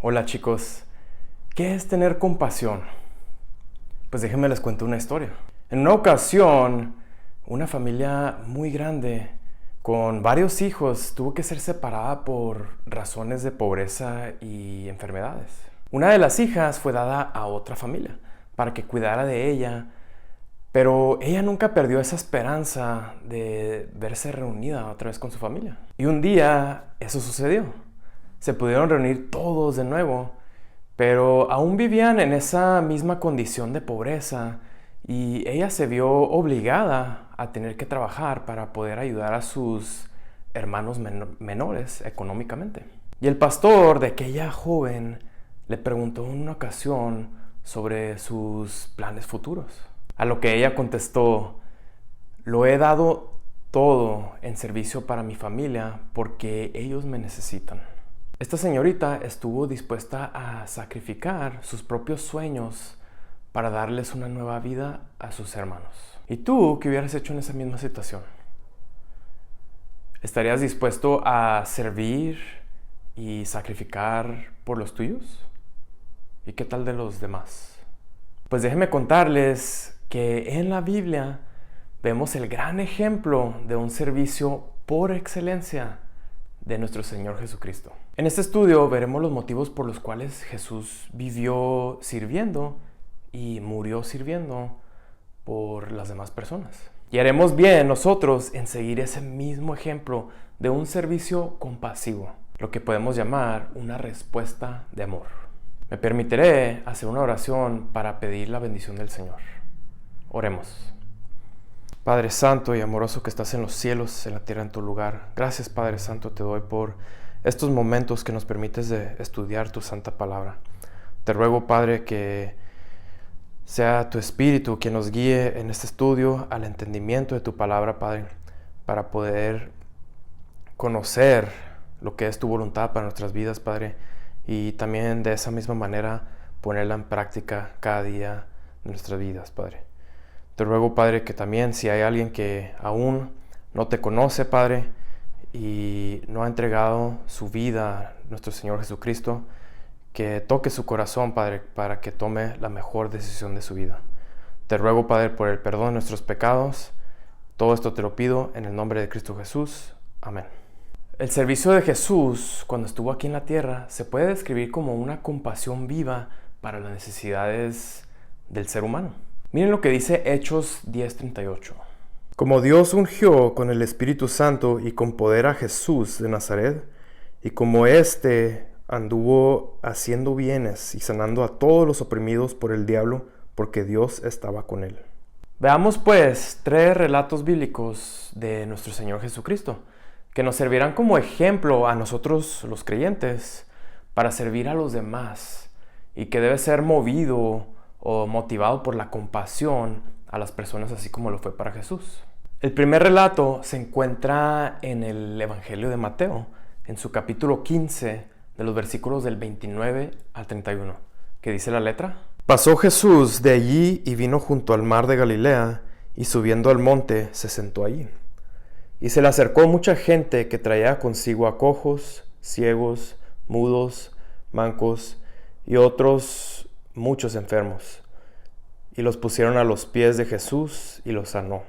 Hola chicos, ¿qué es tener compasión? Pues déjenme les cuento una historia. En una ocasión, una familia muy grande con varios hijos tuvo que ser separada por razones de pobreza y enfermedades. Una de las hijas fue dada a otra familia para que cuidara de ella, pero ella nunca perdió esa esperanza de verse reunida otra vez con su familia. Y un día eso sucedió. Se pudieron reunir todos de nuevo, pero aún vivían en esa misma condición de pobreza y ella se vio obligada a tener que trabajar para poder ayudar a sus hermanos menores económicamente. Y el pastor de aquella joven le preguntó en una ocasión sobre sus planes futuros. A lo que ella contestó: lo he dado todo en servicio para mi familia porque ellos me necesitan. Esta señorita estuvo dispuesta a sacrificar sus propios sueños para darles una nueva vida a sus hermanos. ¿Y tú qué hubieras hecho en esa misma situación? ¿Estarías dispuesto a servir y sacrificar por los tuyos? ¿Y qué tal de los demás? Pues déjenme contarles que en la Biblia vemos el gran ejemplo de un servicio por excelencia de nuestro Señor Jesucristo. En este estudio veremos los motivos por los cuales Jesús vivió sirviendo y murió sirviendo por las demás personas. Y haremos bien nosotros en seguir ese mismo ejemplo de un servicio compasivo, lo que podemos llamar una respuesta de amor. Me permitiré hacer una oración para pedir la bendición del Señor. Oremos. Padre Santo y amoroso que estás en los cielos, en la tierra, en tu lugar. Gracias, Padre Santo, te doy por estos momentos que nos permites de estudiar tu santa palabra. Te ruego, Padre, que sea tu Espíritu quien nos guíe en este estudio al entendimiento de tu palabra, Padre, para poder conocer lo que es tu voluntad para nuestras vidas, Padre, y también de esa misma manera ponerla en práctica cada día de nuestras vidas, Padre. Te ruego, Padre, que también si hay alguien que aún no te conoce, Padre, y no ha entregado su vida a nuestro Señor Jesucristo, que toque su corazón, Padre, para que tome la mejor decisión de su vida. Te ruego, Padre, por el perdón de nuestros pecados. Todo esto te lo pido en el nombre de Cristo Jesús. Amén. El servicio de Jesús, cuando estuvo aquí en la tierra, se puede describir como una compasión viva para las necesidades del ser humano. Miren lo que dice Hechos 10:38. Como Dios ungió con el Espíritu Santo y con poder a Jesús de Nazaret, y como éste anduvo haciendo bienes y sanando a todos los oprimidos por el diablo, porque Dios estaba con él. Veamos pues 3 relatos bíblicos de nuestro Señor Jesucristo, que nos servirán como ejemplo a nosotros los creyentes para servir a los demás, y que debe ser movido o motivado por la compasión a las personas, así como lo fue para Jesús. El primer relato se encuentra en el Evangelio de Mateo, en su capítulo 15, de los versículos del 29 al 31, que dice la letra: Pasó Jesús de allí y vino junto al mar de Galilea, y subiendo al monte se sentó allí. Y se le acercó mucha gente que traía consigo a cojos, ciegos, mudos, mancos y otros muchos enfermos, y los pusieron a los pies de Jesús y los sanó.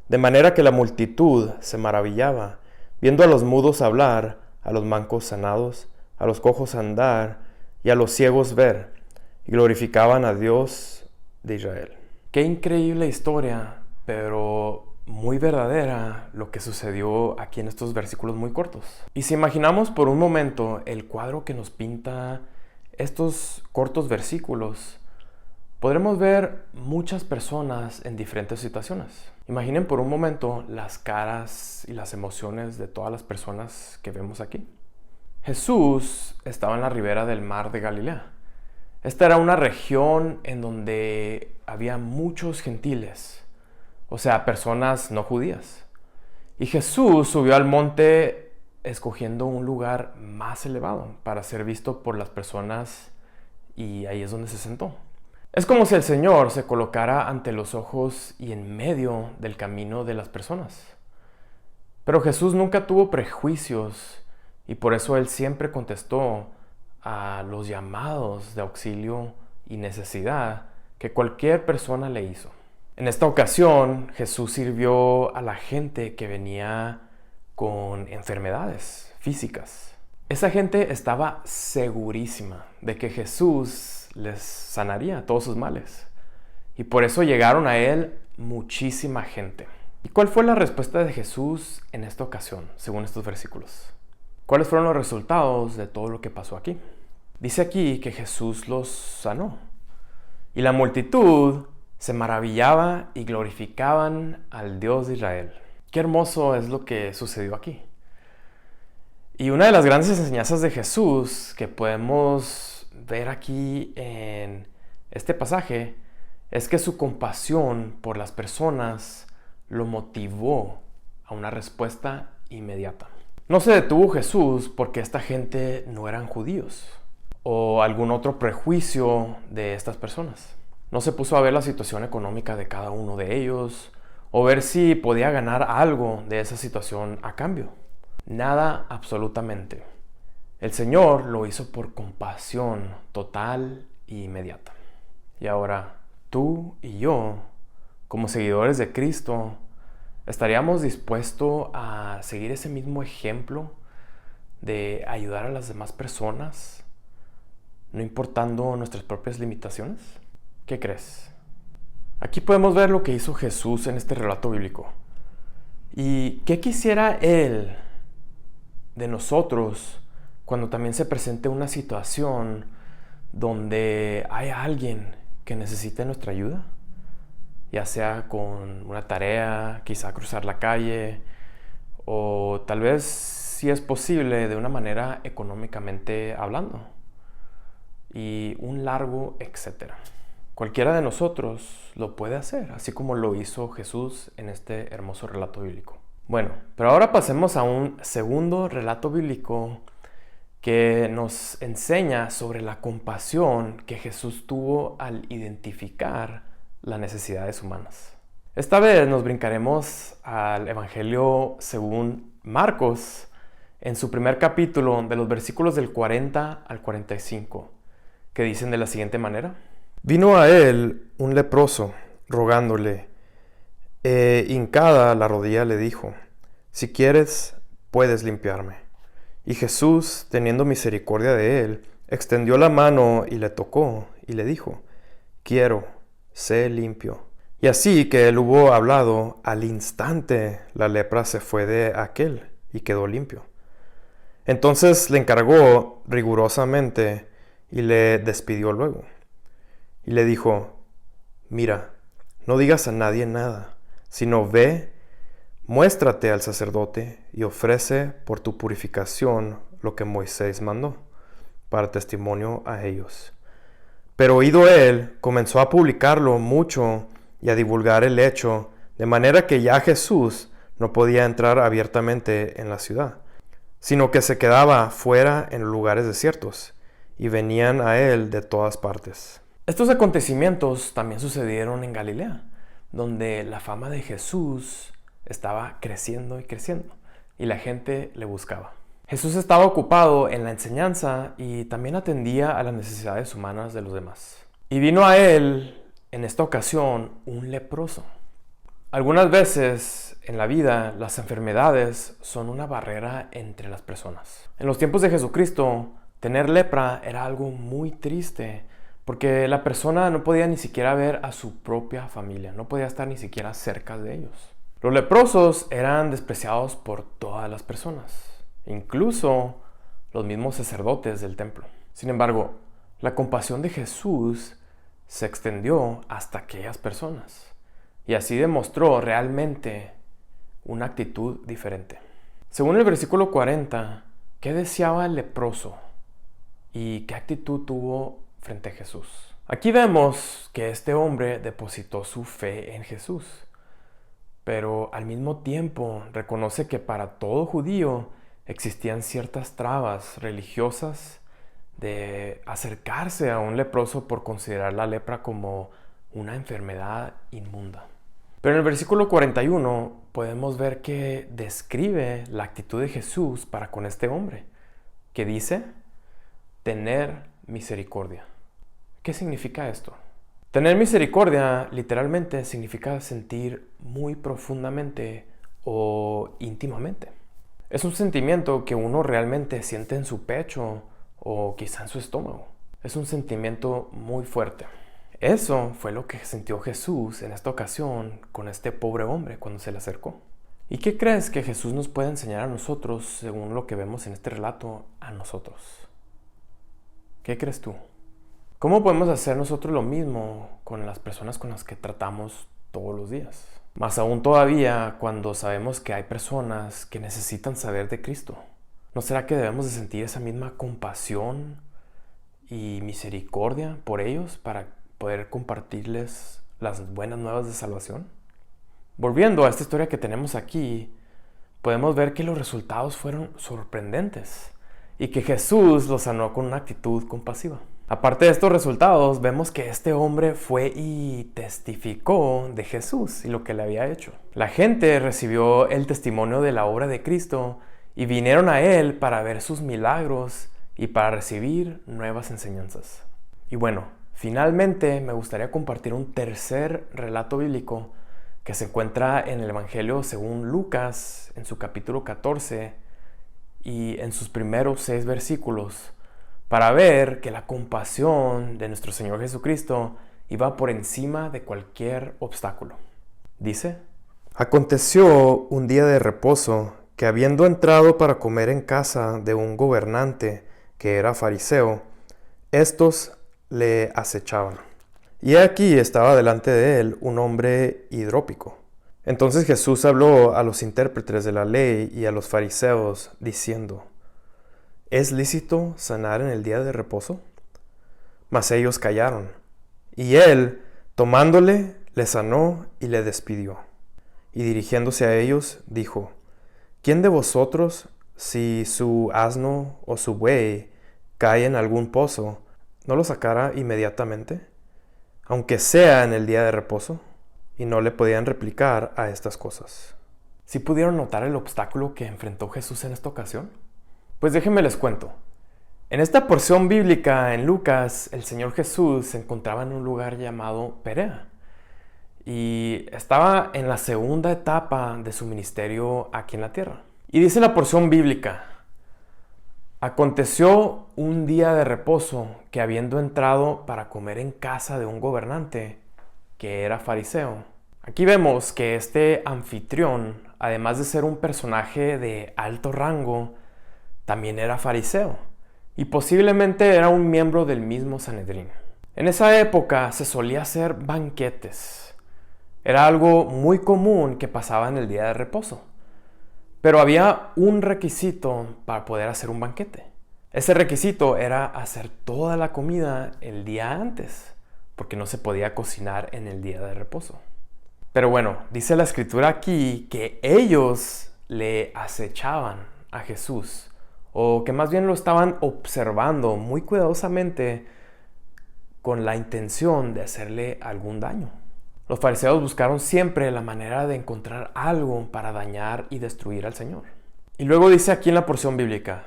De manera que la multitud se maravillaba, viendo a los mudos hablar, a los mancos sanados, a los cojos andar y a los ciegos ver, y glorificaban a Dios de Israel. Qué increíble historia, pero muy verdadera lo que sucedió aquí en estos versículos muy cortos. Y si imaginamos por un momento el cuadro que nos pinta estos cortos versículos, podremos ver muchas personas en diferentes situaciones. Imaginen por un momento las caras y las emociones de todas las personas que vemos aquí. Jesús estaba en la ribera del mar de Galilea. Esta era una región en donde había muchos gentiles, o sea, personas no judías. Y Jesús subió al monte escogiendo un lugar más elevado para ser visto por las personas, y ahí es donde se sentó. Es como si el Señor se colocara ante los ojos y en medio del camino de las personas. Pero Jesús nunca tuvo prejuicios, y por eso Él siempre contestó a los llamados de auxilio y necesidad que cualquier persona le hizo. En esta ocasión, Jesús sirvió a la gente que venía con enfermedades físicas. Esa gente estaba segurísima de que Jesús les sanaría todos sus males. Y por eso llegaron a él muchísima gente. ¿Y cuál fue la respuesta de Jesús en esta ocasión, según estos versículos? ¿Cuáles fueron los resultados de todo lo que pasó aquí? Dice aquí que Jesús los sanó. Y la multitud se maravillaba y glorificaban al Dios de Israel. Qué hermoso es lo que sucedió aquí. Y una de las grandes enseñanzas de Jesús que podemos ver aquí en este pasaje es que su compasión por las personas lo motivó a una respuesta inmediata. No se detuvo Jesús porque esta gente no eran judíos o algún otro prejuicio de estas personas. No se puso a ver la situación económica de cada uno de ellos o ver si podía ganar algo de esa situación a cambio. Nada, absolutamente. El Señor lo hizo por compasión total e inmediata. Y ahora, tú y yo, como seguidores de Cristo, ¿estaríamos dispuestos a seguir ese mismo ejemplo de ayudar a las demás personas, no importando nuestras propias limitaciones? ¿Qué crees? Aquí podemos ver lo que hizo Jesús en este relato bíblico. ¿Y qué quisiera Él de nosotros cuando también se presente una situación donde hay alguien que necesite nuestra ayuda? Ya sea con una tarea, quizá cruzar la calle, o tal vez, si es posible, de una manera económicamente hablando, y un largo etcétera. Cualquiera de nosotros lo puede hacer, así como lo hizo Jesús en este hermoso relato bíblico. Bueno, pero ahora pasemos a un segundo relato bíblico que nos enseña sobre la compasión que Jesús tuvo al identificar las necesidades humanas. Esta vez nos brincaremos al Evangelio según Marcos, en su primer capítulo, de los versículos del 40 al 45, que dicen de la siguiente manera: Vino a él un leproso, rogándole, hincada la rodilla le dijo: si quieres, puedes limpiarme. Y Jesús, teniendo misericordia de él, extendió la mano y le tocó, y le dijo: quiero, sé limpio. Y así que él hubo hablado, al instante la lepra se fue de aquél y quedó limpio. Entonces le encargó rigurosamente y le despidió luego. Y le dijo: mira, no digas a nadie nada, sino ve, muéstrate al sacerdote y ofrece por tu purificación lo que Moisés mandó, para testimonio a ellos. Pero oído él, comenzó a publicarlo mucho y a divulgar el hecho, de manera que ya Jesús no podía entrar abiertamente en la ciudad, sino que se quedaba fuera en lugares desiertos, y venían a él de todas partes. Estos acontecimientos también sucedieron en Galilea, donde la fama de Jesús estaba creciendo y creciendo, y la gente le buscaba. Jesús estaba ocupado en la enseñanza y también atendía a las necesidades humanas de los demás. Y vino a él, en esta ocasión, un leproso. Algunas veces en la vida las enfermedades son una barrera entre las personas. En los tiempos de Jesucristo, tener lepra era algo muy triste, porque la persona no podía ni siquiera ver a su propia familia, no podía estar ni siquiera cerca de ellos. Los leprosos eran despreciados por todas las personas, incluso los mismos sacerdotes del templo. Sin embargo, la compasión de Jesús se extendió hasta aquellas personas, y así demostró realmente una actitud diferente. Según el versículo 40, ¿qué deseaba el leproso? ¿Y qué actitud tuvo frente a Jesús? Aquí vemos que este hombre depositó su fe en Jesús, pero al mismo tiempo reconoce que para todo judío existían ciertas trabas religiosas de acercarse a un leproso por considerar la lepra como una enfermedad inmunda. Pero en el versículo 41 podemos ver que describe la actitud de Jesús para con este hombre, que dice: tener misericordia. ¿Qué significa esto? Tener misericordia literalmente significa sentir muy profundamente o íntimamente. Es un sentimiento que uno realmente siente en su pecho o quizá en su estómago. Es un sentimiento muy fuerte. Eso fue lo que sintió Jesús en esta ocasión con este pobre hombre cuando se le acercó. ¿Y qué crees que Jesús nos puede enseñar a nosotros, según lo que vemos en este relato, a nosotros? ¿Qué crees tú? ¿Cómo podemos hacer nosotros lo mismo con las personas con las que tratamos todos los días? Más aún todavía cuando sabemos que hay personas que necesitan saber de Cristo. ¿No será que debemos de sentir esa misma compasión y misericordia por ellos para poder compartirles las buenas nuevas de salvación? Volviendo a esta historia que tenemos aquí, podemos ver que los resultados fueron sorprendentes y que Jesús los sanó con una actitud compasiva. Aparte de estos resultados, vemos que este hombre fue y testificó de Jesús y lo que le había hecho. La gente recibió el testimonio de la obra de Cristo y vinieron a él para ver sus milagros y para recibir nuevas enseñanzas. Y bueno, finalmente me gustaría compartir un tercer relato bíblico que se encuentra en el Evangelio según Lucas, en su capítulo 14 y en sus primeros 6 versículos, para ver que la compasión de nuestro Señor Jesucristo iba por encima de cualquier obstáculo. Dice: Aconteció un día de reposo que, habiendo entrado para comer en casa de un gobernante que era fariseo, estos le acechaban. Y aquí estaba delante de él un hombre hidrópico. Entonces Jesús habló a los intérpretes de la ley y a los fariseos, diciendo: ¿Es lícito sanar en el día de reposo? Mas ellos callaron. Y él, tomándole, le sanó y le despidió. Y dirigiéndose a ellos, dijo: ¿Quién de vosotros, si su asno o su buey cae en algún pozo, no lo sacará inmediatamente, aunque sea en el día de reposo? Y no le podían replicar a estas cosas. ¿Sí pudieron notar el obstáculo que enfrentó Jesús en esta ocasión? Pues déjenme les cuento. En esta porción bíblica en Lucas, el Señor Jesús se encontraba en un lugar llamado Perea y estaba en la segunda etapa de su ministerio aquí en la tierra. Y dice la porción bíblica: Aconteció un día de reposo que, habiendo entrado para comer en casa de un gobernante que era fariseo. Aquí vemos que este anfitrión, además de ser un personaje de alto rango, también era fariseo y posiblemente era un miembro del mismo Sanedrín. En esa época se solía hacer banquetes. Era algo muy común que pasaba en el día de reposo. Pero había un requisito para poder hacer un banquete. Ese requisito era hacer toda la comida el día antes, porque no se podía cocinar en el día de reposo. Pero bueno, dice la escritura aquí que ellos le acechaban a Jesús, o que más bien lo estaban observando muy cuidadosamente con la intención de hacerle algún daño. Los fariseos buscaron siempre la manera de encontrar algo para dañar y destruir al Señor. Y luego dice aquí en la porción bíblica: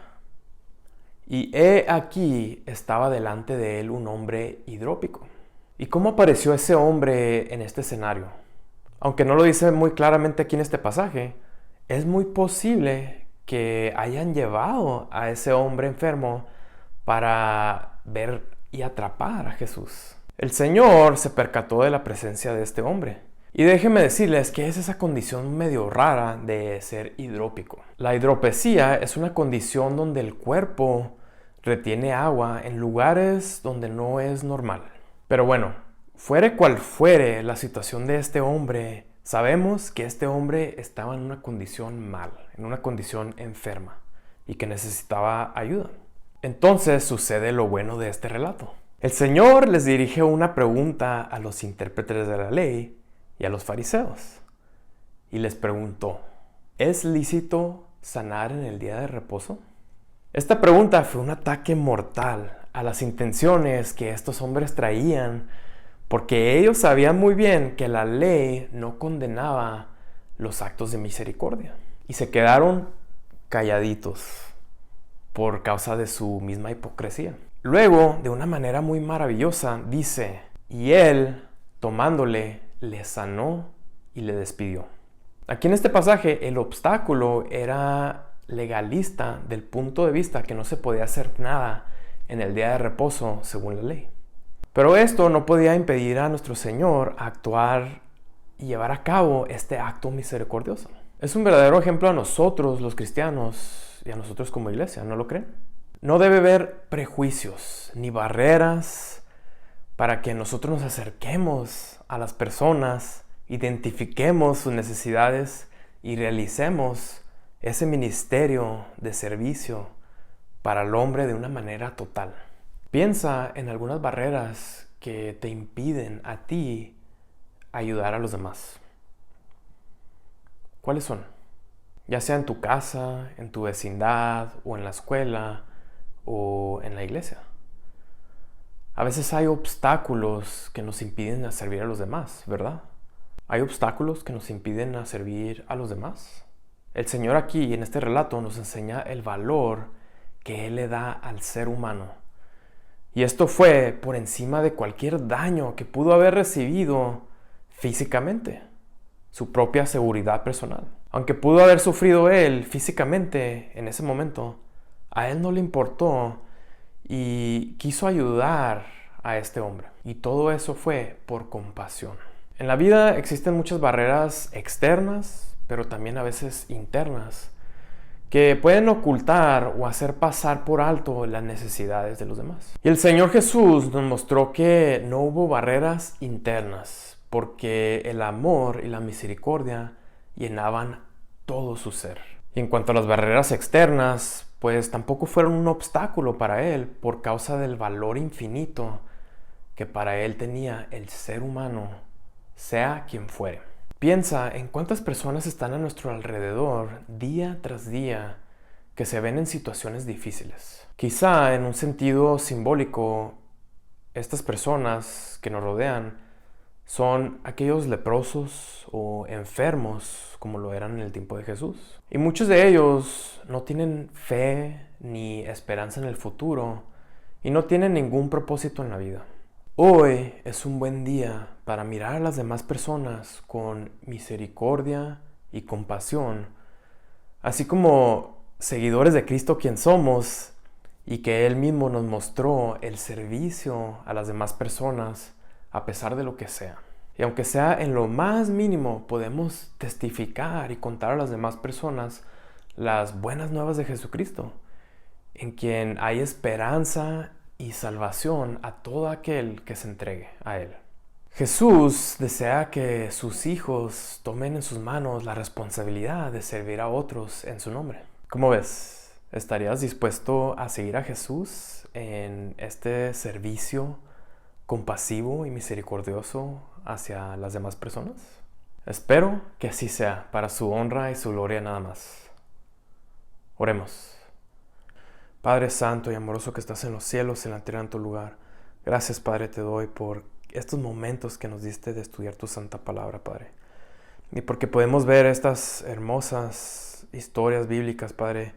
y he aquí estaba delante de él un hombre hidrópico. ¿Y cómo apareció ese hombre en este escenario? Aunque no lo dice muy claramente aquí en este pasaje, es muy posible que hayan llevado a ese hombre enfermo para ver y atrapar a Jesús. El Señor se percató de la presencia de este hombre. Y déjenme decirles que es esa condición medio rara de ser hidrópico. La hidropesía es una condición donde el cuerpo retiene agua en lugares donde no es normal. Pero bueno, fuere cual fuere la situación de este hombre, sabemos que este hombre estaba en una condición mal, en una condición enferma y que necesitaba ayuda. Entonces sucede lo bueno de este relato. El Señor les dirige una pregunta a los intérpretes de la ley y a los fariseos. Y les preguntó: ¿es lícito sanar en el día de reposo? Esta pregunta fue un ataque mortal a las intenciones que estos hombres traían, porque ellos sabían muy bien que la ley no condenaba los actos de misericordia. Y se quedaron calladitos por causa de su misma hipocresía. Luego, de una manera muy maravillosa, dice, y él, tomándole, le sanó y le despidió. Aquí en este pasaje, el obstáculo era legalista del punto de vista que no se podía hacer nada en el día de reposo según la ley. Pero esto no podía impedir a nuestro Señor actuar y llevar a cabo este acto misericordioso. Es un verdadero ejemplo a nosotros, los cristianos, y a nosotros como iglesia, ¿no lo creen? No debe haber prejuicios ni barreras para que nosotros nos acerquemos a las personas, identifiquemos sus necesidades y realicemos ese ministerio de servicio para el hombre de una manera total. Piensa en algunas barreras que te impiden a ti ayudar a los demás. ¿Cuáles son? Ya sea en tu casa, en tu vecindad, o en la escuela, o en la iglesia. A veces hay obstáculos que nos impiden a servir a los demás, ¿verdad? ¿Hay obstáculos que nos impiden a servir a los demás? El Señor aquí, en este relato, nos enseña el valor que Él le da al ser humano. Y esto fue por encima de cualquier daño que pudo haber recibido físicamente, su propia seguridad personal. Aunque pudo haber sufrido Él físicamente en ese momento, a Él no le importó y quiso ayudar a este hombre. Y todo eso fue por compasión. En la vida existen muchas barreras externas, pero también a veces internas, que pueden ocultar o hacer pasar por alto las necesidades de los demás. Y el Señor Jesús nos mostró que no hubo barreras internas, porque el amor y la misericordia llenaban todo su ser. Y en cuanto a las barreras externas, pues tampoco fueron un obstáculo para Él por causa del valor infinito que para Él tenía el ser humano, sea quien fuere. Piensa en cuántas personas están a nuestro alrededor día tras día que se ven en situaciones difíciles. Quizá en un sentido simbólico, estas personas que nos rodean son aquellos leprosos o enfermos como lo eran en el tiempo de Jesús. Y muchos de ellos no tienen fe ni esperanza en el futuro y no tienen ningún propósito en la vida. Hoy es un buen día para mirar a las demás personas con misericordia y compasión, así como seguidores de Cristo quien somos y que Él mismo nos mostró el servicio a las demás personas a pesar de lo que sea. Y aunque sea en lo más mínimo, podemos testificar y contar a las demás personas las buenas nuevas de Jesucristo, en quien hay esperanza y salvación a todo aquel que se entregue a Él. Jesús desea que sus hijos tomen en sus manos la responsabilidad de servir a otros en su nombre. ¿Cómo ves? ¿Estarías dispuesto a seguir a Jesús en este servicio compasivo y misericordioso hacia las demás personas? Espero que así sea, para su honra y su gloria nada más. Oremos. Padre santo y amoroso que estás en los cielos, en la tierra, en tu lugar. Gracias, Padre, te doy por estos momentos que nos diste de estudiar tu santa palabra, Padre. Y porque podemos ver estas hermosas historias bíblicas, Padre,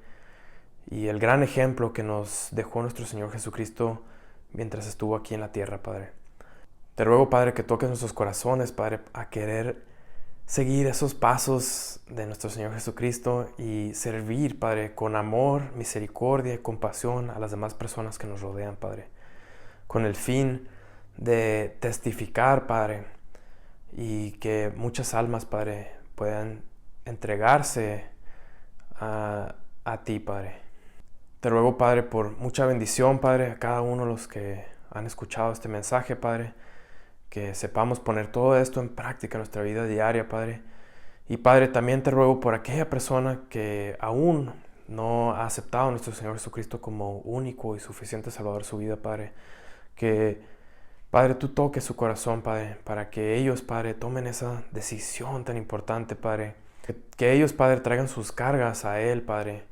y el gran ejemplo que nos dejó nuestro Señor Jesucristo mientras estuvo aquí en la tierra, Padre. Te ruego, Padre, que toques nuestros corazones, Padre, a querer seguir esos pasos de nuestro Señor Jesucristo y servir, Padre, con amor, misericordia y compasión a las demás personas que nos rodean, Padre, con el fin de testificar, Padre, y que muchas almas, Padre, puedan entregarse a ti, Padre. Te ruego, Padre, por mucha bendición, Padre, a cada uno de los que han escuchado este mensaje, Padre, que sepamos poner todo esto en práctica en nuestra vida diaria, Padre. Y, Padre, también te ruego por aquella persona que aún no ha aceptado a nuestro Señor Jesucristo como único y suficiente Salvador de su vida, Padre, que, Padre, tú toques su corazón, Padre, para que ellos, Padre, tomen esa decisión tan importante, Padre, que ellos, Padre, traigan sus cargas a Él, Padre,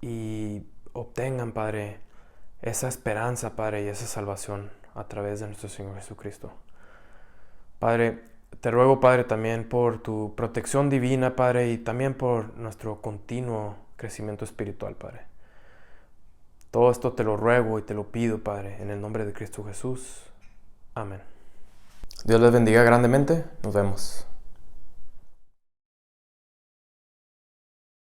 y obtengan, Padre, esa esperanza, Padre, y esa salvación a través de nuestro Señor Jesucristo. Padre, te ruego, Padre, también por tu protección divina, Padre, y también por nuestro continuo crecimiento espiritual, Padre. Todo esto te lo ruego y te lo pido, Padre, en el nombre de Cristo Jesús. Amén. Dios les bendiga grandemente. Nos vemos.